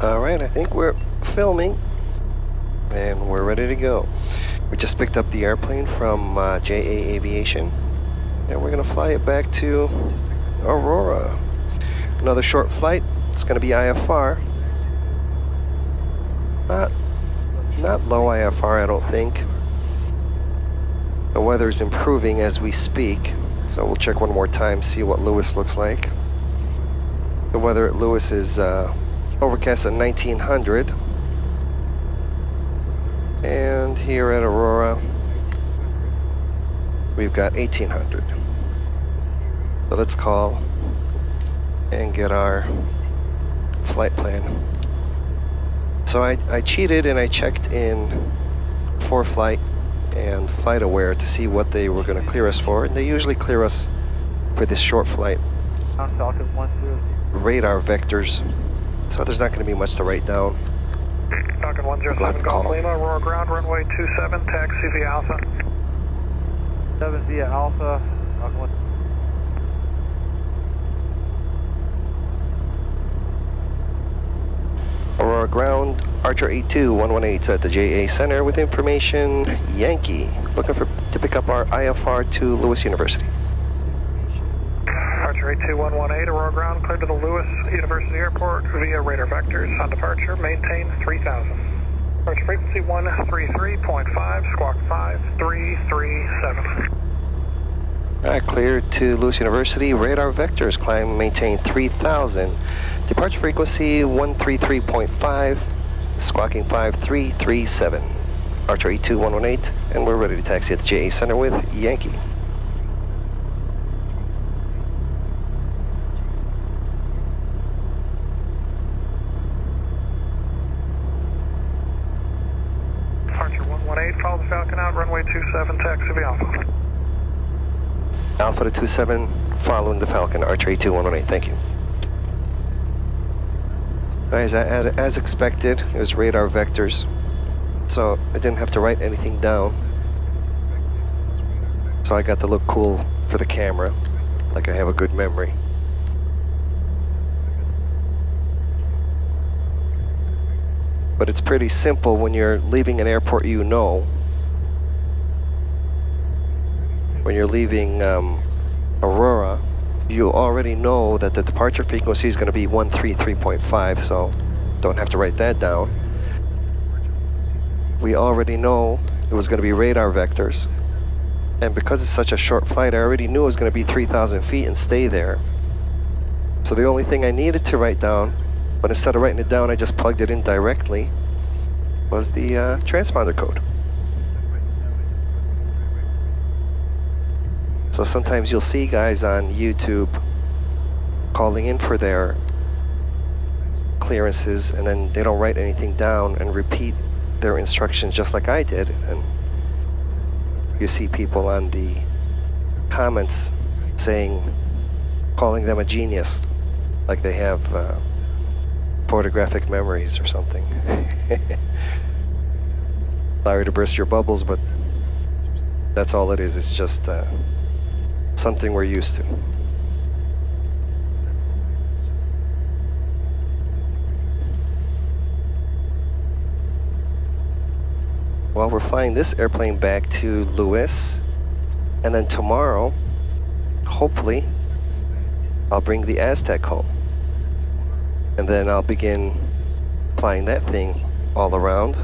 Alright, I think we're filming and we're ready to go. We just picked up the airplane from JA Aviation and we're going to fly it back to Aurora. Another short flight. It's going to be IFR. Not low IFR, I don't think. The weather's improving as we speak, so we'll check one more time, see what Lewis looks like. The weather at Lewis is overcast at 1900. And here at Aurora, we've got 1800. So let's call and get our flight plan. So I cheated and I checked in ForeFlight and FlightAware to see what they were going to clear us for, and they usually clear us for this short flight. Radar vectors, so there's not going to be much to write down. Falcon 107 Golf Lima, Aurora ground, runway 27, taxi via Alpha. 7 via Alpha, Falcon 1. Aurora ground, Archer 82-118 at the JA Center with information Yankee. Looking to pick up our IFR to Lewis University. Archer 82-118, Aurora ground, cleared to the Lewis University Airport via radar vectors. On departure, maintain 3000. Approach frequency 133.5, squawk 5337. Alright, cleared to Lewis University, radar vectors, climb, maintain 3000. Departure frequency 133.5, squawking 5337. Archer 82-118, and we're ready to taxi at the JA Center with Yankee. Archer 118, follow the Falcon out, runway 27, taxi via Alpha. Alpha to 27, following the Falcon, Archer 82-118, thank you. As expected, it was radar vectors, so I didn't have to write anything down. So I got to look cool for the camera, like I have a good memory. But it's pretty simple when you're leaving an airport you know. When you're leaving Aurora, you already know that the departure frequency is going to be 133.5, so don't have to write that down. We already know it was going to be radar vectors, and because it's such a short flight, I already knew it was going to be 3,000 feet and stay there. So the only thing I needed to write down, but instead of writing it down, I just plugged it in directly, was the transponder code. So sometimes you'll see guys on YouTube calling in for their clearances and then they don't write anything down and repeat their instructions just like I did. And you see people on the comments saying, calling them a genius, like they have photographic memories or something. Sorry to burst your bubbles, but that's all it is. It's just something we're used to. Well, we're flying this airplane back to Lewis, and then tomorrow, hopefully, I'll bring the Aztec home. And then I'll begin flying that thing all around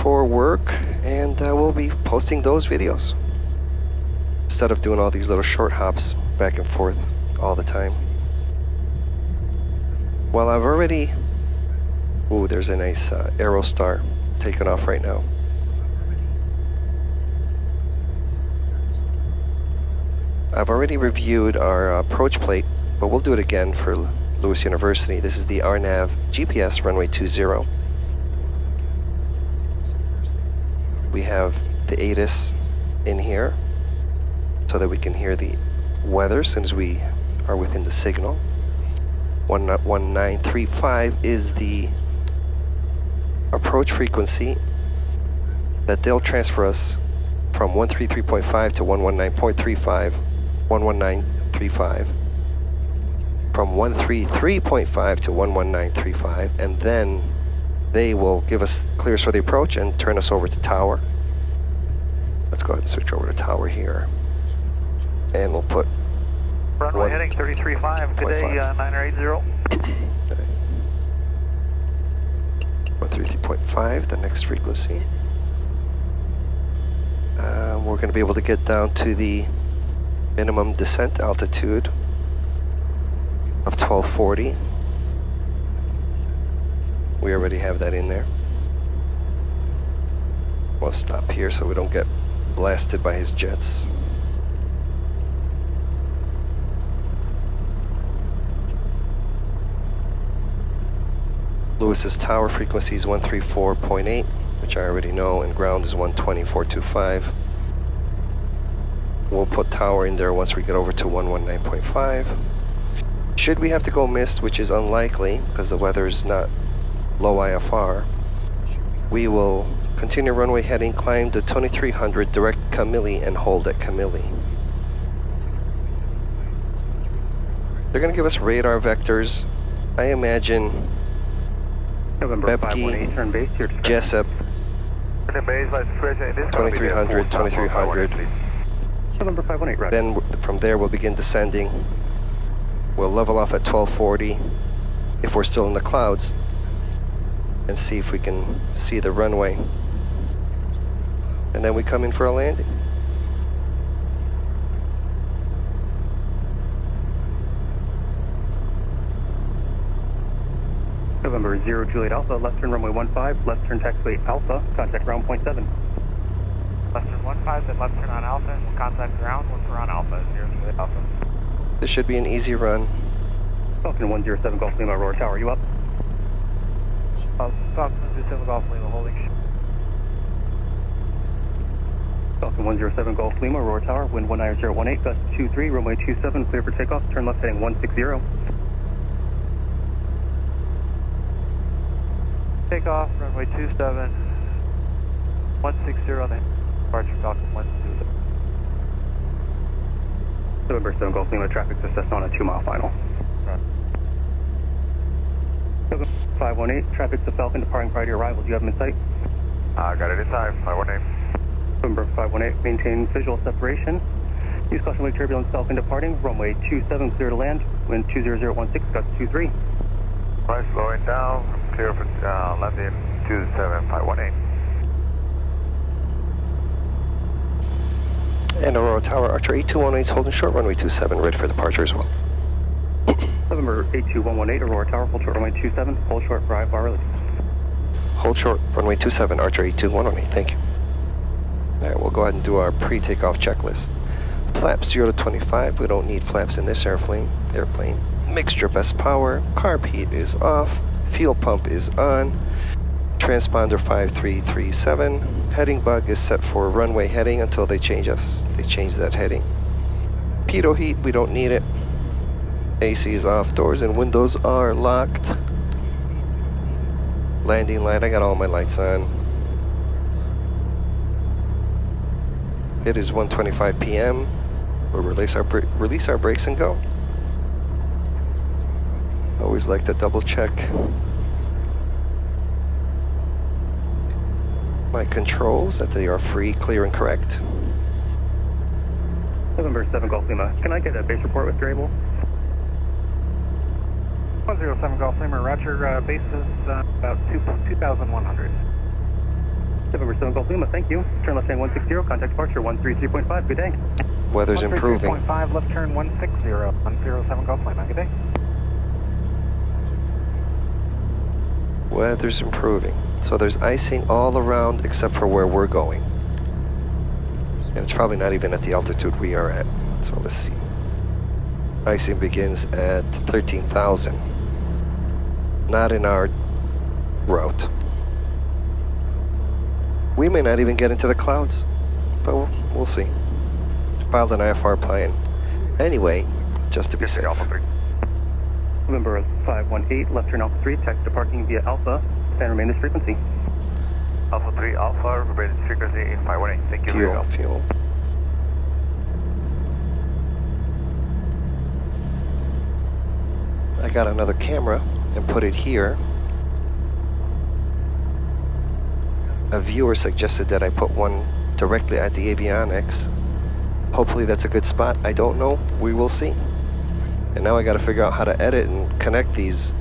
for work, and we'll be posting those videos instead of doing all these little short hops back and forth all the time. Well, I've already... Ooh, there's a nice Aerostar taking off right now. I've already reviewed our approach plate, but we'll do it again for Lewis University. This is the RNAV GPS runway 20. We have the ATIS in here so that we can hear the weather since we are within the signal. 1935 is the approach frequency that they'll transfer us from 133.5 to 119.35, 119.35 from 133.5 to 11935, and then they will give us clears for the approach and turn us over to tower. Let's go ahead and switch over to tower here. And we'll put runway heading 33.5, good day, 9080. 133.5, the next frequency. We're going to be able to get down to the minimum descent altitude of 1240. We already have that in there. We'll stop here so we don't get blasted by his jets. Lewis's tower frequency is 134.8, which I already know, and ground is 120.425. We'll put tower in there once we get over to 119.5. Should we have to go missed, which is unlikely because the weather is not low IFR, we will continue runway heading, climb to 2300, direct Camille, and hold at Camille. They're going to give us radar vectors. I imagine November 518, turn base, your Jessup, 2300, 2300. November 518, right. Then from there we'll begin descending. We'll level off at 1240 if we're still in the clouds and see if we can see the runway. And then we come in for a landing. November 0 Juliet Alpha, left turn runway 15, left turn taxiway Alpha, contact ground 0.7. Left turn 15, then left turn on Alpha, and we'll contact ground once we're on Alpha, 0 Juliet Alpha. This should be an easy run. Falcon 107 Golf Lima, Aurora Tower, you up? Falcon 107 Golf Lima, holding. Falcon 107 Golf Lima, Aurora Tower, wind 19018, gust 23, runway 27, clear for takeoff, turn left heading 160. Takeoff, runway 27, 160 on the departure, Falcon 127. November 7 Golf Lima, traffic success on a 2-mile final. Right. November 518, traffic to Falcon departing prior to your arrival. Do you have them in sight? Got it inside, 518. November 518, maintain visual separation. Use caution wake turbulence, Falcon departing, runway 27, clear to land, wind 20016, gust 23. Right, slowing down, clear for landing 27518. And Aurora Tower, Archer 8218 is holding short runway 27, ready for departure as well. November 82118, Aurora Tower, hold short runway 27, hold short for IFR release. Hold short runway 27, Archer 82118, thank you. Alright, we'll go ahead and do our pre-takeoff checklist. Flaps 0 to 25, we don't need flaps in this airplane. Mixture best power, carb heat is off, fuel pump is on, transponder 5337, heading bug is set for runway heading until they change that heading. Pitot heat, we don't need it. AC is off, doors and windows are locked. Landing light, I got all my lights on. It is 1:25 p.m. We'll release our brakes and go. Always like to double check my controls that they are free, clear, and correct. November 7 Golf Lima, can I get a base report with your able? 107 Golf Lima, roger, base is about 2,100. November 7 Golf Lima, thank you. Turn left heading 160, contact departure 133.5, good day. Weather's improving. 133.5, left turn 160, 107 Golf Lima, good day. Weather's improving. So there's icing all around except for where we're going. And it's probably not even at the altitude we are at. So let's see. Icing begins at 13,000. Not in our route. We may not even get into the clouds, but we'll see. Filed an IFR plan. Anyway, just to be safe. November 518, left turn Alpha 3, taxi departing via Alpha, and remain this frequency. Alpha 3, Alpha, remain this frequency in 518. Thank you. Fuel. I got another camera and put it here. A viewer suggested that I put one directly at the avionics. Hopefully that's a good spot. I don't know. We will see. And now I got to figure out how to edit and connect these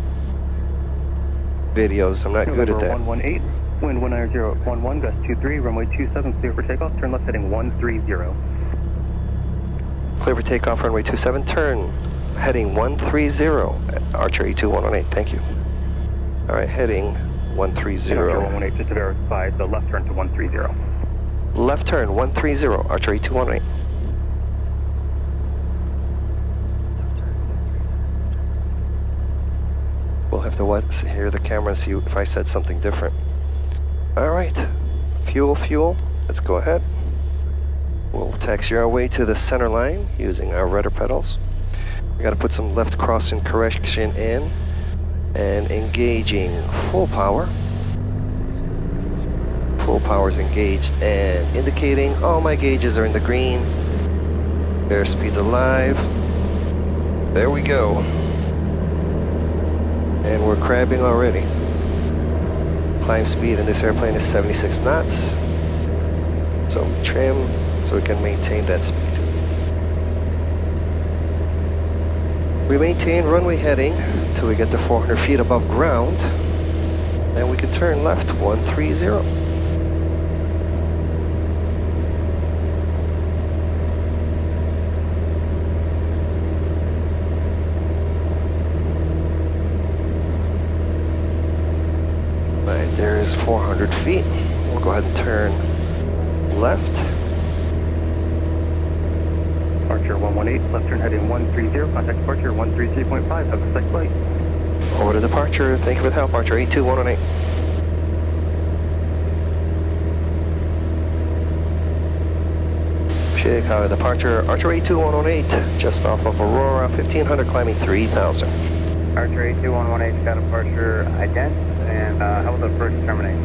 videos. I'm not good at that. 118, wind 190.11, gust 23, runway 27, clear for takeoff, turn left heading 130. Clear for takeoff, runway 27, turn heading 130, Archer 82118, thank you. All right, heading 130. Archer 118, just to verify, the left turn to 130. Left turn 130, Archer 8218. We'll have to hear the camera and see if I said something different. All right, fuel, let's go ahead. We'll taxi our way to the center line using our rudder pedals. We gotta put some left crossing correction in and engaging full power. Full power is engaged and indicating all my gauges are in the green. Airspeed's alive. There we go. And we're crabbing already. Climb speed in this airplane is 76 knots. So trim so we can maintain that speed. We maintain runway heading till we get to 400 feet above ground. And we can turn left 130. There is 400 feet. We'll go ahead and turn left. Archer 118, left turn heading 130, contact departure 133.5, have a safe flight. Over to departure, thank you for the help, Archer 82118. Chicago departure, Archer 82118, just off of Aurora, 1500, climbing 3000. Archer 82118, got departure ident, and how will the approach terminate?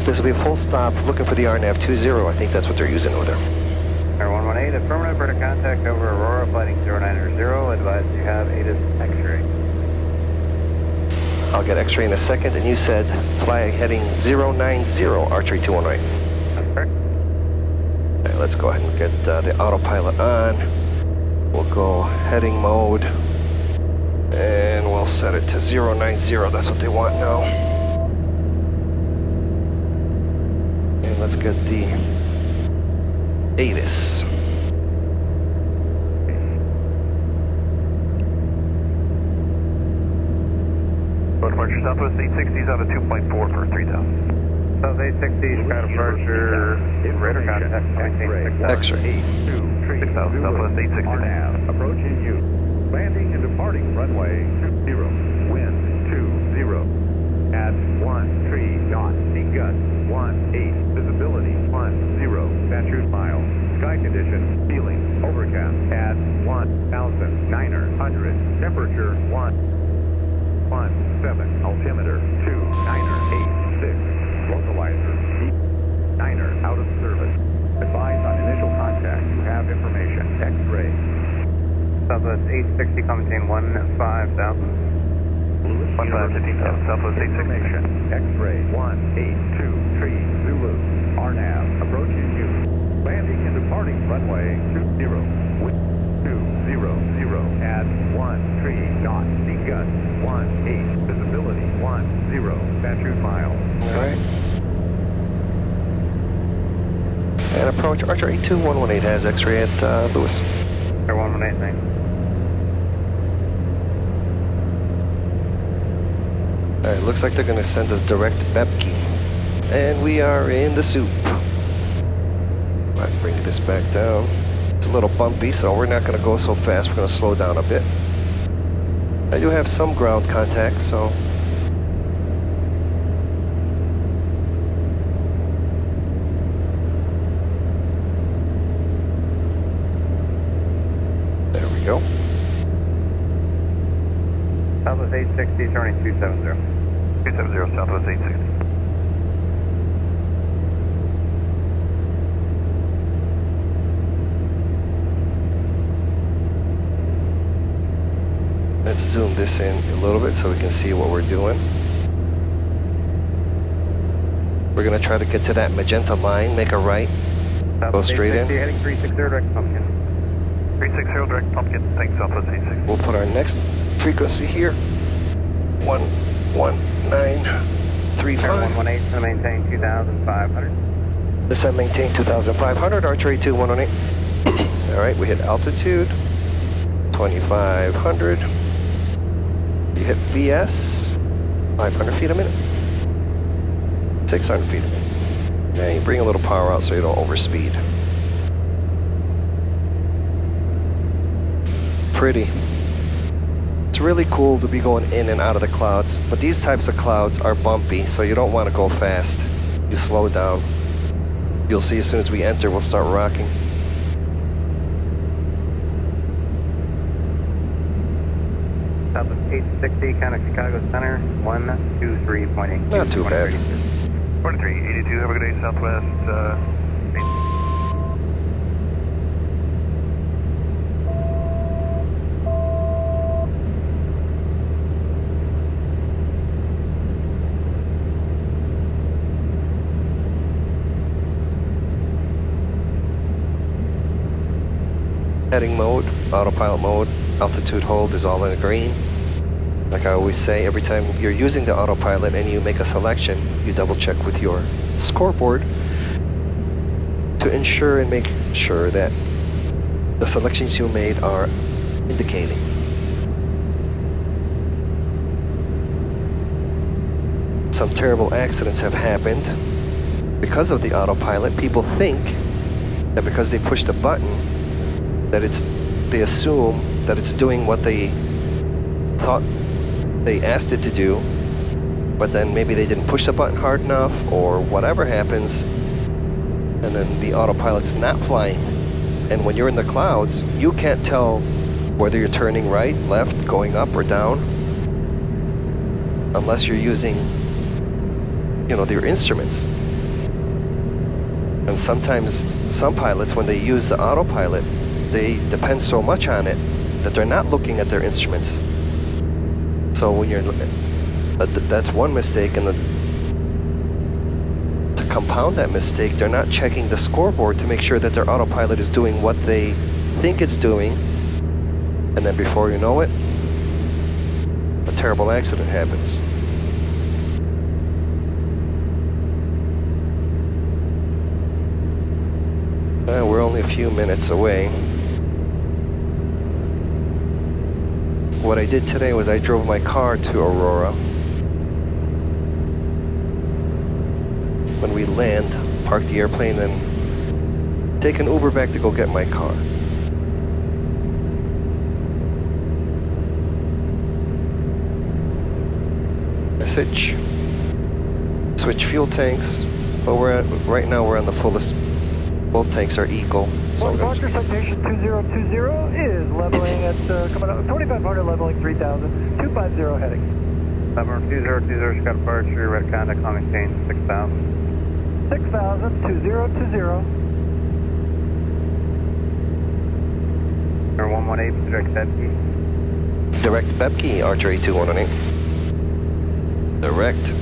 This will be a full stop, looking for the RNAV 20. I think that's what they're using over there. Air 118, affirmative, for contact over Aurora, flighting 090, advise you have ATIS X-ray. I'll get X-ray in a second, and you said fly heading 090, Archer 82118. That's correct. All right, let's go ahead and get the autopilot on. We'll go heading mode. And we'll set it to 090, that's what they want now. And let's get the ATIS. Departure Southwest 860s out of 2.4 for 3000. South 860, got departure, radar contact, X-ray. 6000, Southwest 860. RNAV, approaching you. Landing and departing runway 20, wind 20, at 13 knots, sea gust 18, visibility 10, statute mile, sky conditions, feeling overcast at 1,900, temperature 117, altimeter 2986, localizer 9er out of service. Advise on initial contact, you have information, X-ray. Southwest 860, commenting 15,000. 15,000, Southwest 860. X-ray 1823 Zulu. RNAV approaching you. Landing and departing runway 20. Wind 200 at 13 knots. Sea gust 18. Visibility 10. Statute mile. All right. And approach Archer 82118 has X-ray at Lewis. Air 118, thanks. All right, looks like they're going to send us direct Bepke. And we are in the soup. I'll bring this back down. It's a little bumpy, so we're not going to go so fast. We're going to slow down a bit. I do have some ground contact, so... There we go. Southwest 860, turning 270. 270, Southwest 860. Let's zoom this in a little bit so we can see what we're doing. We're going to try to get to that magenta line, make a right, go straight in. Heading 360 direct pumpkin. 360 direct pumpkin, thanks, Southwest 86. We'll put our next frequency here. 11935. 118 to maintain 2,500. This I maintain 2,500, Archer 2-118. All right, we hit altitude, 2,500. You hit VS, 500 feet a minute. 600 feet a minute. Yeah, you bring a little power out so you don't overspeed. Pretty. It's really cool to be going in and out of the clouds, but these types of clouds are bumpy, so you don't want to go fast. You slow down. You'll see as soon as we enter, we'll start rocking. Southwest 860, kind of Chicago Center, 123.8. Not too bad. 4382, have a good day, Southwest. Heading mode, autopilot mode, altitude hold is all in green. Like I always say, every time you're using the autopilot and you make a selection, you double check with your scoreboard to ensure and make sure that the selections you made are indicating. Some terrible accidents have happened because of the autopilot. People think that because they push the button, that they assume that it's doing what they thought they asked it to do, but then maybe they didn't push the button hard enough or whatever happens, and then the autopilot's not flying. And when you're in the clouds, you can't tell whether you're turning right, left, going up or down, unless you're using, your instruments. And sometimes some pilots, when they use the autopilot, they depend so much on it that they're not looking at their instruments. So when you're that's one mistake, and to compound that mistake, they're not checking the scoreboard to make sure that their autopilot is doing what they think it's doing, and then before you know it, a terrible accident happens. We're only a few minutes away. What I did today was I drove my car to Aurora. When we land, park the airplane, and take an Uber back to go get my car. Message. Switch fuel tanks, but right now we're on the fullest. Both tanks are equal. So Roger, citation 2020 is leveling at, coming up, 2500, leveling 3000, 250 heading. Number 2020, Chicago departure, red contact, climbing change 6000. 6000, 2020. Number 118, direct Bepke. Direct Bepke, Archer 2-118. Direct.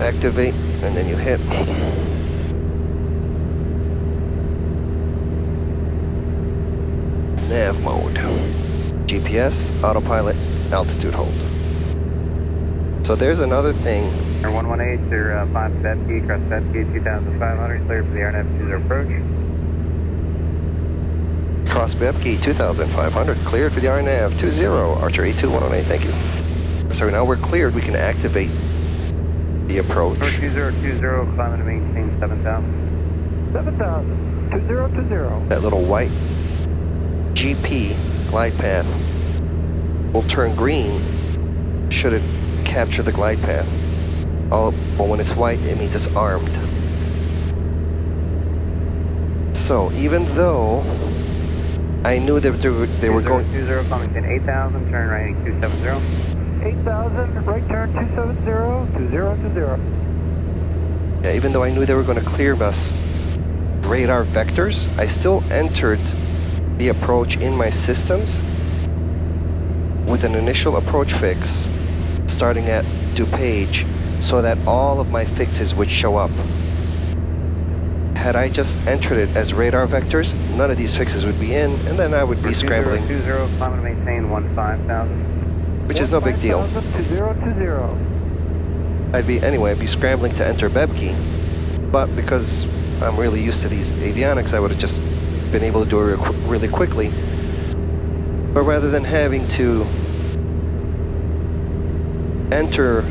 Activate, and then you hit. Nav mode. GPS, autopilot, altitude hold. So there's another thing. Number 118, you're 5 Bepke, cross Bepke, 2,500, clear for the RNAV 20 approach. Cross Bepke, 2,500, cleared for the RNAV 20, Archer 2-118, thank you. So now we're cleared, we can activate the approach. 2020, climbing to maintain 7,000. 7,000, 2020. That little white GP glide path will turn green should it capture the glide path. But when it's white, it means it's armed. So even though I knew that they were going... 20, climbing 8,000, turn right 270. 8,000, right turn 270, 2020. Yeah, even though I knew they were going to clear us radar vectors, I still entered the approach in my systems with an initial approach fix starting at DuPage so that all of my fixes would show up. Had I just entered it as radar vectors, none of these fixes would be in, and then I would be scrambling. 2020, climb and maintain 15,000. Which is no big deal. 2020. I'd be scrambling to enter Bebke, but because I'm really used to these avionics, I would have just been able to do it really quickly. But rather than having to enter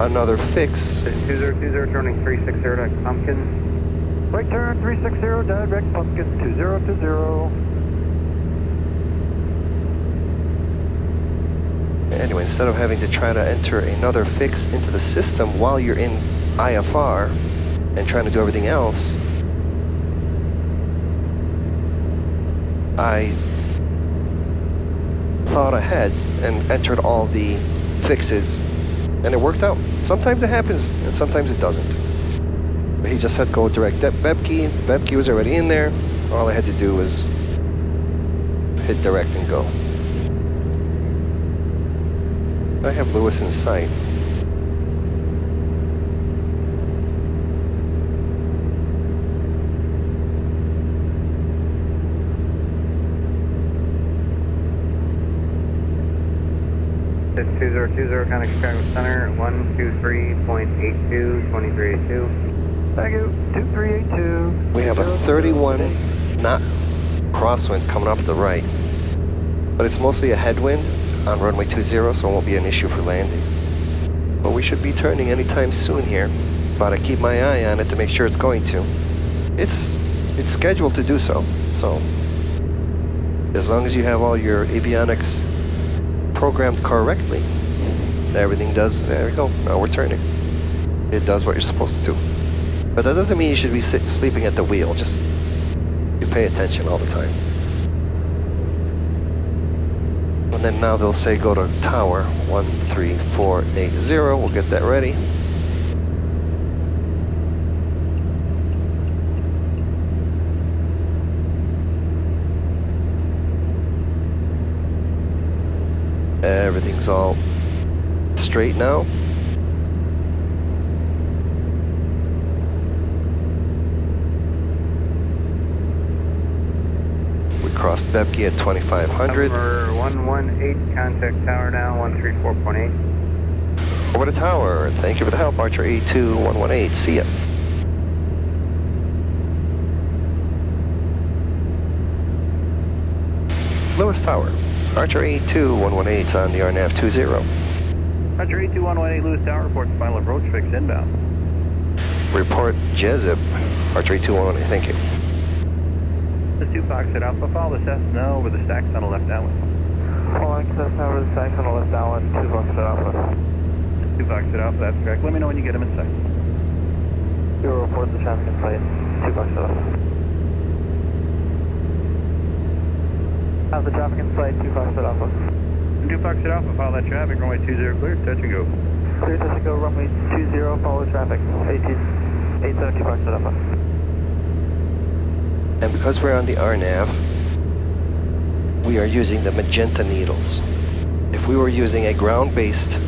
another fix. 2020, turning 360 to Pumpkin. Right turn 360, direct Pumpkin 2020. Anyway, instead of having to try to enter another fix into the system while you're in IFR and trying to do everything else, I thought ahead and entered all the fixes, and it worked out. Sometimes it happens, and sometimes it doesn't. But he just said go direct Bebke. Bebke was already in there. All I had to do was hit direct and go. I have Lewis in sight. It's 2020, contact Chicago Center, 123.82, 2382. Thank you, 2382. We have a 31 knot crosswind coming off the right, but it's mostly a headwind on runway 20, so it won't be an issue for landing. But we should be turning anytime soon here, but I keep my eye on it to make sure it's going to. It's scheduled to do so, so as long as you have all your avionics programmed correctly, everything does. There we go. Now we're turning. It does what you're supposed to do. But that doesn't mean you should be sleeping at the wheel. Just you pay attention all the time. And then now they'll say go to tower 13480. We'll get that ready. Everything's all straight now. We crossed Bebke at 2500. Number 118, contact tower now, 134.8. Over to tower. Thank you for the help, Archer 82118. See ya. Lewis Tower. Archer 82118 is on the RNAV 20. Archer 82118, Lewis Tower, reports final approach fix inbound. Report Jezip. Archer 82118, thank you. The 2 Fox at Alpha, follow the Cessna over the stacks on the left downwind. Following Cessna over the stacks on the left downwind, 2 Fox at Alpha. 2 Fox at Alpha, that's correct. Let me know when you get him in sight. You'll report the traffic in sight, 2 Fox at Alpha. How's the traffic in sight, 2 Fox at Alpha? 2 Fox at Alpha, follow that traffic, runway 20 clear, touch and go. Clear, touch and go, runway 20, follow traffic, 872 Fox at Alpha. And because we're on the RNAV, we are using the magenta needles. If we were using a ground-based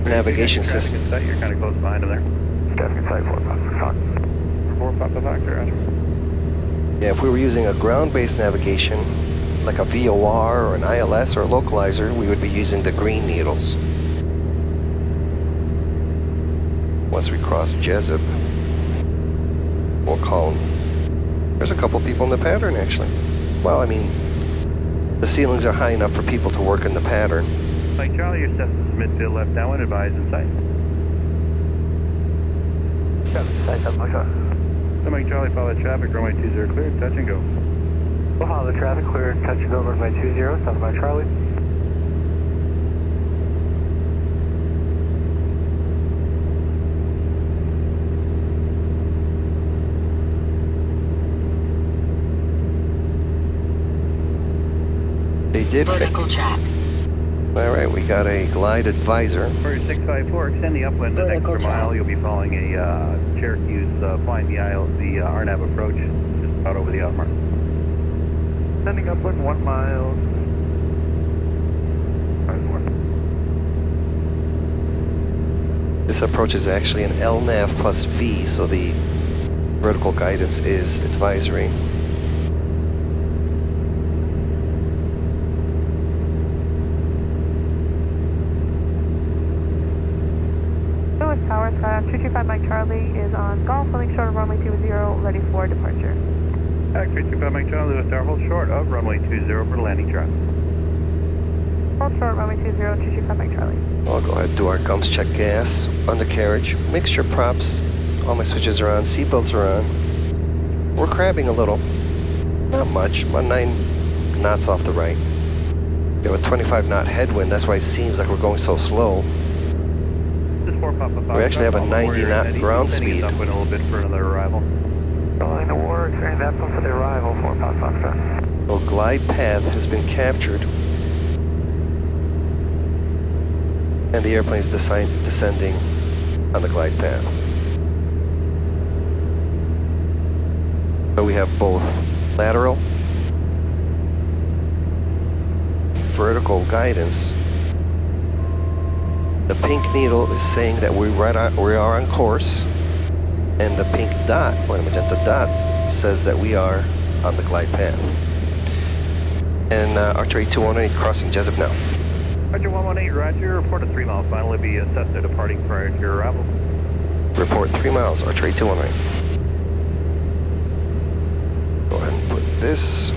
navigation system. You're kind of close behind him there. Traffic in sight, 4 Fox. 4 Papa Factor, Roger. Yeah, if we were using a ground-based navigation, like a VOR or an ILS or a localizer, we would be using the green needles. Once we cross Jezip, we'll call them. There's a couple people in the pattern, actually. Well, I mean, the ceilings are high enough for people to work in the pattern. Mike Charlie, your Cessna's midfield left downwind, advise in sight. Traffic in sight, 7 Mike Charlie. So Mike Charlie, follow that traffic, runway 20 clear, touch and go. We'll follow the traffic, clear, touch and go, runway 20, 7 Mike Charlie. They did. Vertical track. All right, we got a glide advisor. For 654, extend the upwind an extra mile. You'll be following a Cherokee's flying the RNAV approach, just about over the outmark. Sending upwind 1 mile. This approach is actually an LNAV plus V, so the vertical guidance is advisory. Lewis Tower, 225 Mike Charlie is on golf, holding short of runway 20, ready for departure. 325 Mike Charlie, Lewis Tower, hold short of runway 20 for the landing track. Hold short, runway 20, 225 Mike Charlie. I'll go ahead and do our gums check gas, undercarriage, mixture props, all my switches are on, seatbelts are on. We're crabbing a little, not much, about 9 knots off the right. We have a 25 knot headwind, that's why it seems like we're going so slow. We actually have a 90 knot ground speed. Upwind a little bit for another arrival. Following the war, turning that one for the arrival, 4 Pop Foxtrot. So glide path has been captured. And the airplane is descending on the glide path. So we have both lateral, vertical guidance. The pink needle is saying that we are on course, and the pink dot, or the magenta dot, says that we are on the glide path. And Archer 218 crossing Jessup now. Roger 118, roger. Report a 3 mile final. It'll be assessed at departing prior to your arrival. Report 3 miles, Archer 218. Go ahead and put this.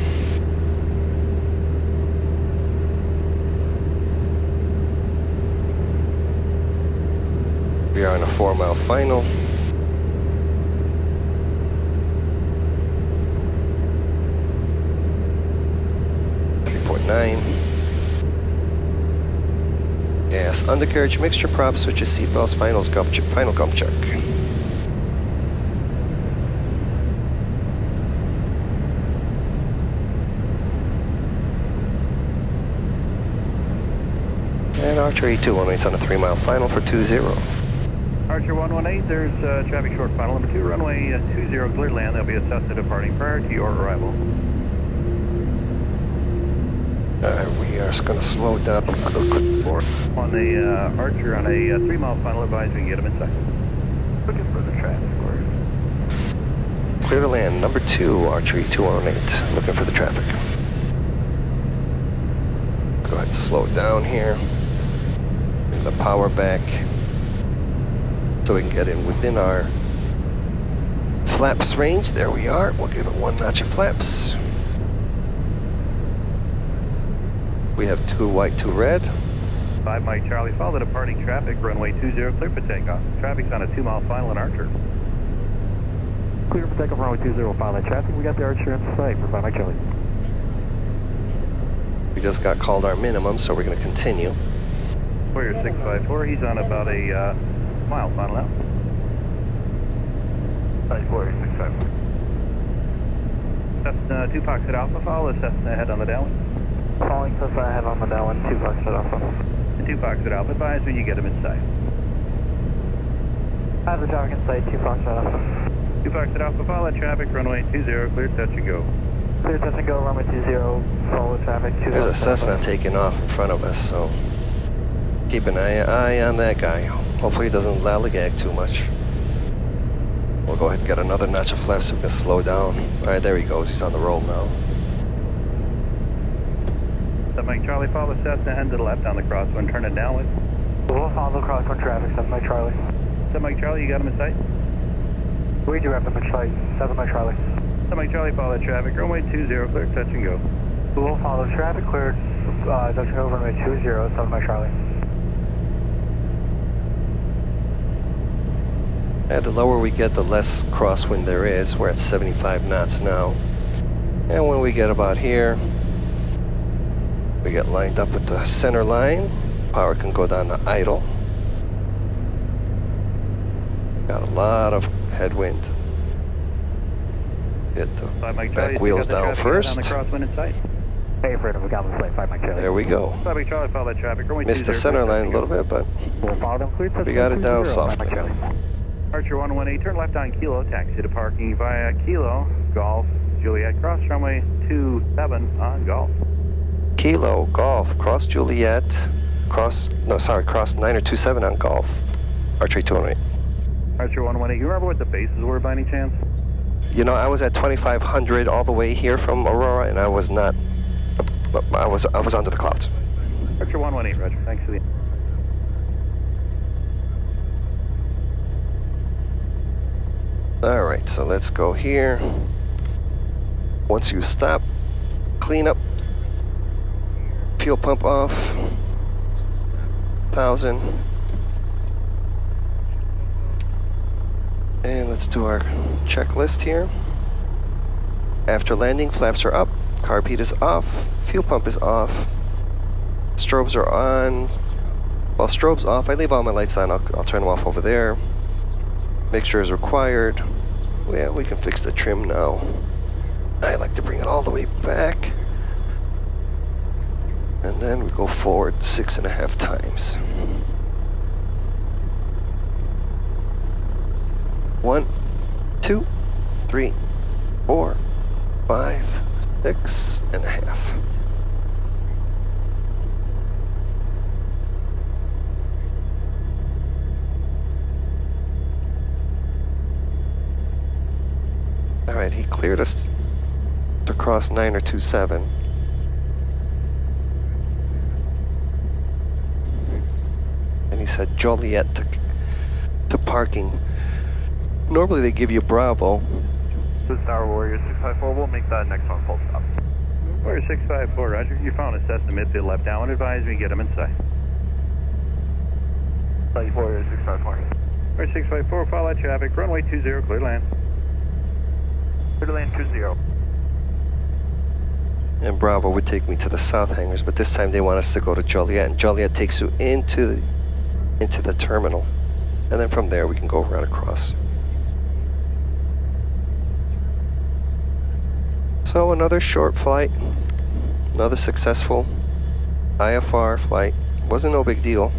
We are on a 4 mile final. Gas, undercarriage, mixture props, switches, seatbelts, final gum check. And Archer 218's on a 3 mile final for 20. Archer 118, there's traffic short final number 2, runway 20, clear land. They'll be assessed at departing prior to your arrival. We are going to slow down. On the Archer on a 3 mile final, advise we can get them inside. Looking for the traffic course. Clear to land, number 2, Archer 218, looking for the traffic. Go ahead and slow it down here. The power back, so we can get in within our flaps range. There we are. We'll give it 1 notch of flaps. We have 2 white, 2 red. 5 Mike Charlie, follow the departing traffic, runway 20, clear for takeoff. Traffic's on a 2 mile final in Archer. Clear for takeoff, runway 20, follow that traffic. We got the Archer in sight for 5 Mike Charlie. We just got called our minimum, so we're going to continue. Warrior 654, he's on about a mile final out. Warrior 654. Cessna 2 Foxtrot Alpha, follow the Cessna ahead on the downwind. Following Cessna ahead on the downwind, 2 Foxtrot Alpha. 2 Foxtrot Alpha, advise when you get him in sight. I have the traffic in sight, 2 Foxtrot Alpha. 2 Foxtrot Alpha, follow that traffic, runway 20, clear, touch and go. Clear, touch and go, runway 20, follow the traffic, 2 There's a Cessna taking off in front of us, so keep an eye on that guy. Hopefully he doesn't lollygag too much. We'll go ahead and get another notch of flaps so we can slow down. Alright, there he goes. He's on the roll now. Mike Charlie, follow the Cessna ahead to the left on the crosswind, turn it downwind. We'll follow the crosswind traffic, 7 Mike Charlie. 7 Mike Charlie, you got him in sight? We do have them in sight, 7 Mike Charlie. 7 Mike Charlie, follow that traffic, runway 20, clear, touch and go. We'll follow the traffic, cleared, touch and go, runway 20, 7 Mike Charlie. And the lower we get, the less crosswind there is. We're at 75 knots now. And when we get about here, we get lined up with the center line. Power can go down to idle. Got a lot of headwind. Hit the back wheels down first. On the crosswind in sight. Hey, Freedom, we got them in sight, 5 Mike Charlie. There we go. 5 Mike Charlie, follow that traffic. Missed the center line a little bit, but we'll follow them, clear, we got it down softly. Archer 118, turn left on Kilo, taxi to parking via Kilo, Golf, Juliet, cross runway 27 on Golf. Kilo, Golf, cross Juliet, cross 9 or 27 on Golf. Archery 218. Archer 118, you remember what the bases were by any chance? You know, I was at 2,500 all the way here from Aurora, and I was not. I was under the clouds. Archer 118, Roger. Thanks for the. All right, so let's go here. Once you stop, clean up. Fuel pump off. 1,000. And let's do our checklist here. After landing, flaps are up, carb heat is off, fuel pump is off, strobes are on. While strobes off, I leave all my lights on. I'll turn them off over there. Mixture is required. Yeah, we can fix the trim now. I like to bring it all the way back. And then we go forward 6.5 times. 1, 2, 3, 4, 5, 6.5. All right, he cleared us to cross 9027. And he said Joliet to parking. Normally they give you Bravo. This is Tower Warrior 654, we'll make that next one full stop. Warrior 654, Roger. You found a Cessna midfield left down. Advise me, get him inside. Warrior 654. Warrior 654, follow that traffic. Runway 20, clear to land. Clear to land 20. And Bravo would take me to the south hangars, but this time they want us to go to Joliet, and Joliet takes you into the terminal. And then from there we can go right across. So another short flight, another successful IFR flight. Wasn't no big deal.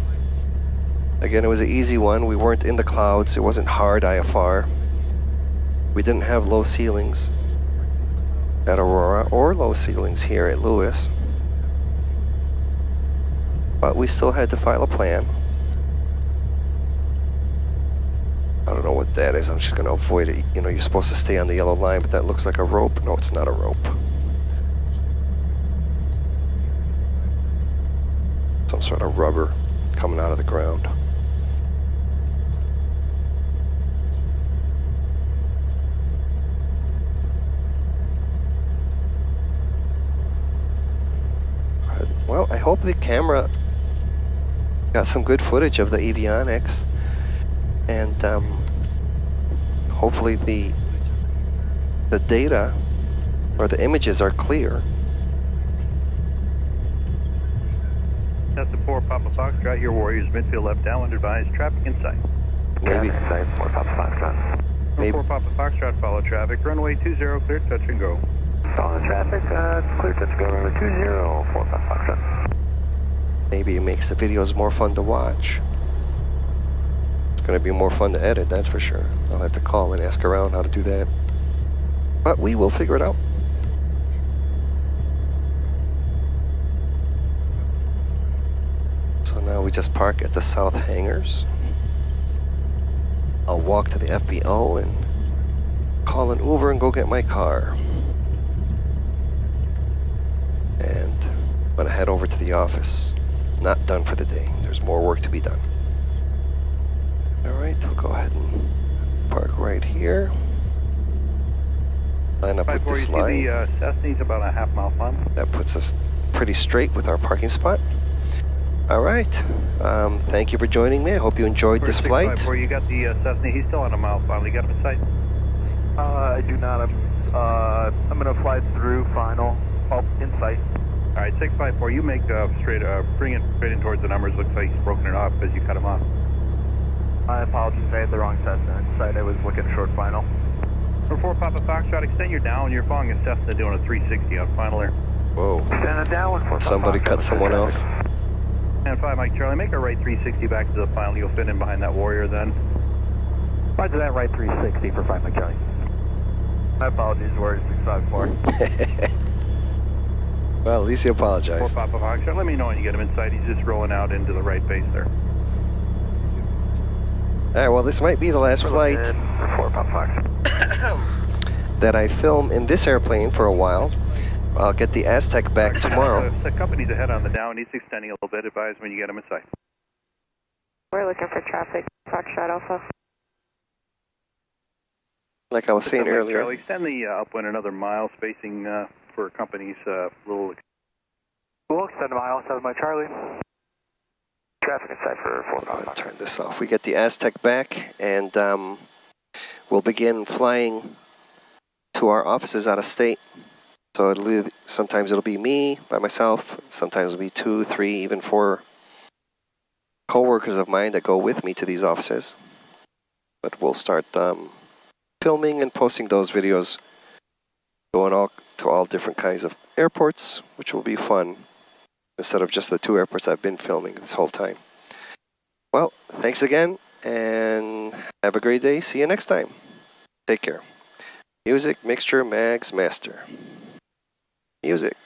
Again, it was an easy one. We weren't in the clouds. It wasn't hard IFR. We didn't have low ceilings at Aurora or low ceilings here at Lewis. But we still had to file a plan. I don't know what that is. I'm just going to avoid it. You know, you're supposed to stay on the yellow line, but that looks like a rope. No, it's not a rope. Some sort of rubber coming out of the ground. Well, I hope the camera got some good footage of the avionics. And hopefully the data or the images are clear. That's the 4 Papa Foxtrot, your Warriors midfield left downwind advised, traffic in sight. Maybe. Inside 4 Papa Foxtrot. Maybe. 4 Papa Foxtrot, follow traffic, runway 20, clear touch and go. Follow the traffic, clear touch and go, runway 20, 4 Papa Foxtrot. Maybe it makes the videos more fun to watch. Going to be more fun to edit, that's for sure. I'll have to call and ask around how to do that. But we will figure it out. So now we just park at the south hangars. I'll walk to the FBO and call an Uber and go get my car. And I'm going to head over to the office. Not done for the day. There's more work to be done. Alright, we'll go ahead and park right here. Line up with this line. The Cessna's about a half-mile final. That puts us pretty straight with our parking spot. Alright, thank you for joining me. I hope you enjoyed this flight. You got the Cessna, he's still on a mile final. You got him in sight? I do not. I'm going to fly through final. Oh, in sight. Alright, 654, you make straight, bring it straight in towards the numbers. Looks like he's broken it off as you cut him off. I apologize, I had the wrong Cessna inside. I was looking short final. For 4 Papa Foxtrot, extend your down. You're following a Cessna doing a 360 on final air. Whoa. Extend it down. Somebody cut someone off. And 5 Mike Charlie, make a right 360 back to the final. You'll fit in behind that Warrior then. Roger that, right 360 for 5 Mike Charlie. My apologies, Warrior 654. Well, at least he apologized. 4 Papa Foxtrot, let me know when you get him inside. He's just rolling out into the right base there. Alright, well this might be the last flight 4 Pop Fox. that I film in this airplane for a while. I'll get the Aztec back tomorrow. The company's ahead on the down. He's extending a little bit. Advise when you get him in sight. We're looking for traffic. Foxtrot Alpha. Like I was saying earlier. Charlie, extend the upwind another mile, spacing for company's little... We'll extend a mile, 7 Mike Charlie. Traffic in sight for 4 Pop Fox. Turn this off. We get the Aztec back, and we'll begin flying to our offices out of state. So sometimes it'll be me by myself, sometimes it'll be 2, 3, even 4 co-workers of mine that go with me to these offices. But we'll start filming and posting those videos, going to all different kinds of airports, which will be fun, instead of just the 2 airports I've been filming this whole time. Well, thanks again, and have a great day. See you next time. Take care. Music, mixture, mags, master. Music.